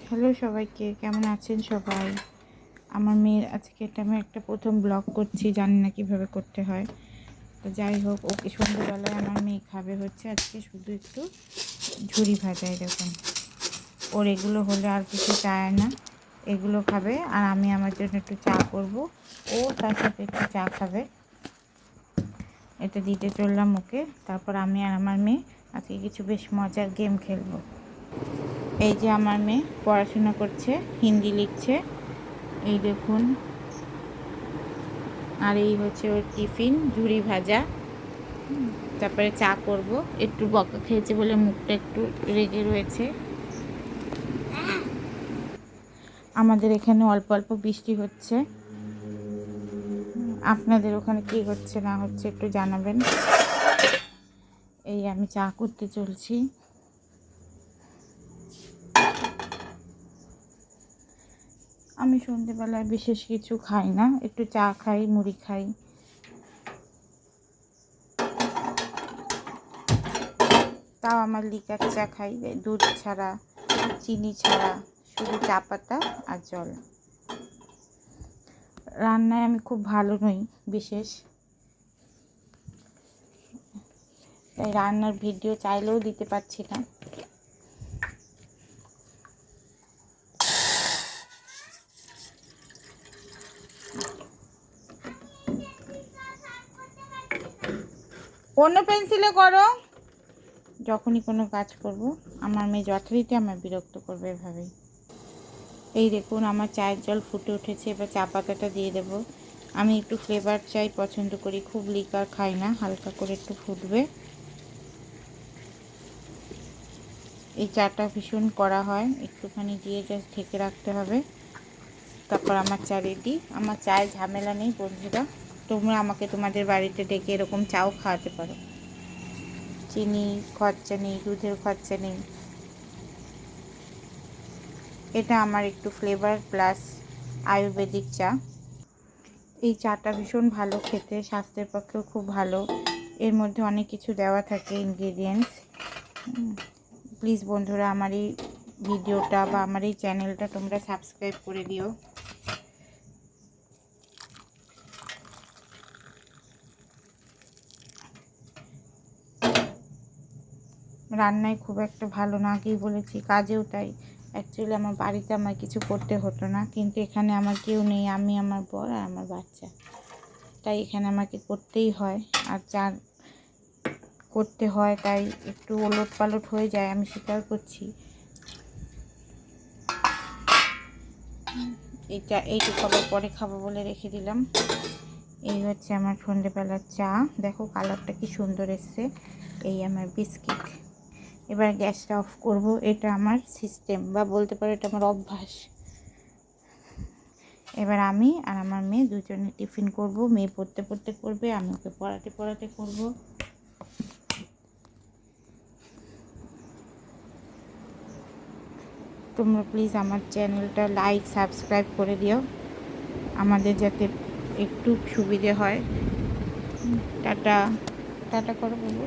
Hello সবাইকে, কেমন আছেন সবাই? আমার মেয়ের আজকে আমি একটা প্রথম ব্লগ করছি, জানি না কীভাবে করতে হয়। তো যাই হোক, ওকে সন্ধ্যেবেলায় আমার মেয়ে খাবে হচ্ছে আজকে শুধু একটু ঝুরি ভাজা। দেখুন, ওর এগুলো হলে আর কিছু চায় না, এগুলো খাবে। আর আমি আমার জন্য একটু চা করব, ও তার সাথে একটু চা খাবে। এটা দিতে চললাম ওকে। তারপর আমি আর আমার মেয়ে আজকে কিছু বেশ মজার গেম খেলবো। এই যে আমার মেয়ে পড়াশোনা করছে, হিন্দি লিখছে, এই দেখুন। আর এই হচ্ছে ওর টিফিন, ঝুরি ভাজা। তারপরে চা করব। একটু বকা খেয়েছে বলে মুখটা একটু রেগে রয়েছে। আমাদের এখানে অল্প অল্প বৃষ্টি হচ্ছে, আপনাদের ওখানে কি হচ্ছে না হচ্ছে একটু জানাবেন। এই আমি চা করতে চলছি। আমি সন্ধেবেলায় বিশেষ কিছু খাই না, একটু চা খাই, মুড়ি খাই। তাও আমার লিকার চা খাই, দুধ ছাড়া, চিনি ছাড়া, শুধু চা পাতা আর জল। রান্নায় আমি খুব ভালো নই বিশেষ, তাই রান্নার ভিডিও চাইলেও দিতে পারছি না। অন্য পেন্সিলে করো। যখনই কোনো কাজ করব, আমার মেয়ে যথারীতি আমার বিরক্ত করবে এভাবেই। এই দেখুন, আমার চায়ের জল ফুটে উঠেছে। এবার চা পাতাটা দিয়ে দেব। আমি একটু ফ্লেভার চাই পছন্দ করি, খুব লিকার খাই না, হালকা করে একটু ফুটবে। এই চাটা ভীষণ কড়া হয়, একটুখানি দিয়ে জাস্ট ঢেকে রাখতে হবে। তারপর আমার চা রেডি। আমার চায়ের ঝামেলা নেই বন্ধুরা, তোমরা আমাকে তোমাদের বাড়িতে ডেকে এরকম চাও খাওয়াতে পারো। চিনি খরচা নেই, দুধের খরচা নেই। এটা আমার একটু ফ্লেভার প্লাস আয়ুর্বেদিক চা। এই চাটা ভীষণ ভালো খেতে, স্বাস্থ্যের পক্ষেও খুব ভালো। এর মধ্যে অনেক কিছু দেওয়া থাকে ইনগ্রেডিয়েন্টস। প্লিজ বন্ধুরা, আমার এই ভিডিওটা বা আমার এই চ্যানেলটা তোমরা সাবস্ক্রাইব করে দিও। রান্নায় খুব একটা ভালো না, আগেই বলেছি, কাজেও তাই। অ্যাকচুয়ালি আমার বাড়িতে আমার কিছু করতে হতো না, কিন্তু এখানে আমার কেউ নেই, আমি, আমার বর আর আমার বাচ্চা। তাই এখানে আমাকে করতেই হয়। আর যা করতে হয় তাই একটু ওলট পালট হয়ে যায়, আমি স্বীকার করছি। এইটুকু আবার পরে খাবো বলে রেখে দিলাম। এই হচ্ছে আমার সন্ধ্যেবেলার চা। দেখো কালারটা কি সুন্দর এসছে। এই আমার বিস্কিট। এবার গ্যাসটা অফ করব। এটা আমার সিস্টেম, বা বলতে পারো এটা আমার অভ্যাস। এবার আমি আর আমার মেয়ে দুজনে টিফিন করব। মেয়ে পড়তে পড়তে করবে, আমি ওকে পড়াতে পড়াতে করব। তোমরা প্লিজ আমার চ্যানেলটা লাইক সাবস্ক্রাইব করে দিও, আমাদের যাতে একটু সুবিধে হয়। টাটা টাটা করো বলবো।